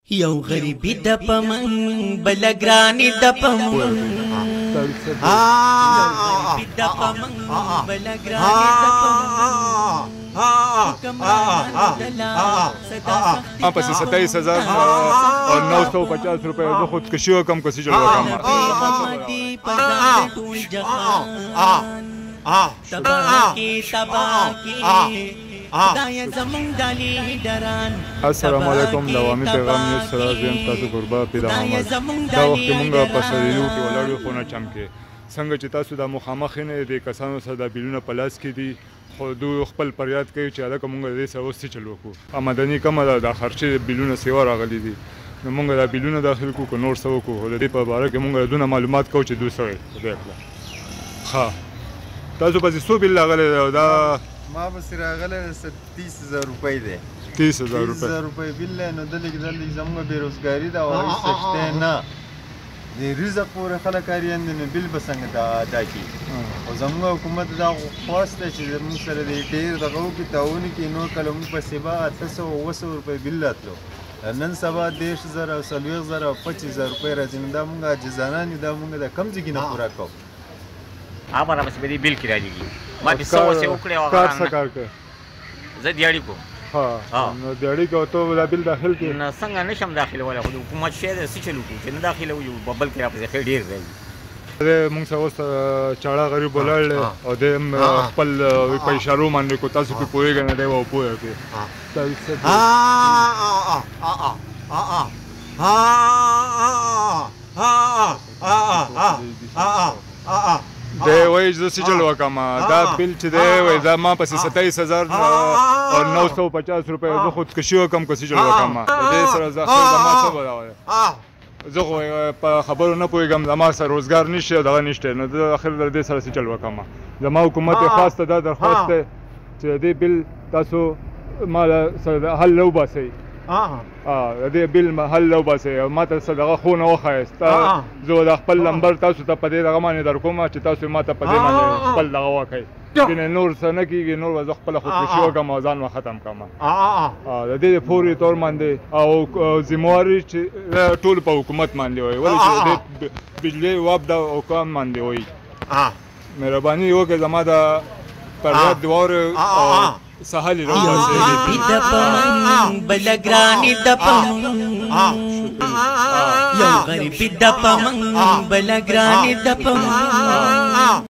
یو غریبی د پمن بلګرانی د پمن غریبی د پمن بلګرانی د پمن پس 27000 और 950 रुपए जो खुदकशी कम कसी चलो السلام علیکم لوامي پیغام یې سره زم تاسو قربا پیدا محمد دا وخت مونږه په سریلو کې ولاړو خو نه چم کې څنګه چې تاسو د مخامخ نه د کسانو سره د بیلونه پلاس کې دي خو دوی خپل پریاد کوي چې الکه مونږ دې سره وسې چلو کو آمدنی کم ده د خرچې بیلونه سیوا راغلي دي نو مونږ د بیلونه داخل کو نور سو کو د دې په اړه کې مونږ دونه معلومات کوو چې دوی سره ها تاسو په څه بیل راغلي دا ما بس راغله 30000 روپۍ دی 30000 روپۍ بیل نو دلته زموږ بیروزګاری دا او سشته نه د رزق پورې خلک اړین دي بیل بسنګ دا ادا کی او زموږ حکومت دا خواسته چې موږ سره د ډیر دغه کې تعاون کې نو کله موږ په سبا 800 روپۍ بیل راتلو نن سبا 10000 او 20000 او 25000 روپۍ راځي دا موږ عاجزانه نه دا موږ د کم ځګې نه پورا کوو هغه بس به بیل کې راځي ما به څه وسه وکړې او کار څه کار کوي زه دیاړي کوم ها نو دیاړي کو ته دا بیل داخل کې نه څنګه نشم داخله ولا خو حکومت شه څه چلو کې نه داخله یو ببل کې راځي خیر ډیر راځي موږ سره اوس چاړه غریب ولاړ او د خپل په اشارو باندې کو تاسو په پوهیږئ نه دی او پوهه کې دی وایي زه څه چل وکړم دا بیل چې دی وایي دا ما پسې 27000 او 950 روپۍ زه خودکشي وکړم که څه چل وکړم دې سره زه زما څه به وایي زه خو په خبرو نه پوهېږم زما سره روزګار نشته او دغه نشته نو زه اخر د دې سره څه چل وکړم زما حکومت یې خاص ته دا درخواست دی چې دې بیل تاسو ما سره حل وباسئ د دې بیل حل وباسئ او ما ته څه دغه خو نه وښایست زه د خپل نمبر تاسو ته په دې دغه باندې در کوم چې تاسو ما ته په دې باندې خپل دغه وکړئ کنه نور څه نه کېږي نور به زه خپله خودکشي وکړم او ځان به ختم کړم د دې فوري طور باندې او ذمهواري چې ټول په حکومت باندې وایي ولې چې د بجلي واب د حکام باندې وایي مهرباني وکړئ زما د فریاد دې واورئ سهل غریبی د پمن بلګرانی د پمن یو غریبی د پمن بلګرانی د پمن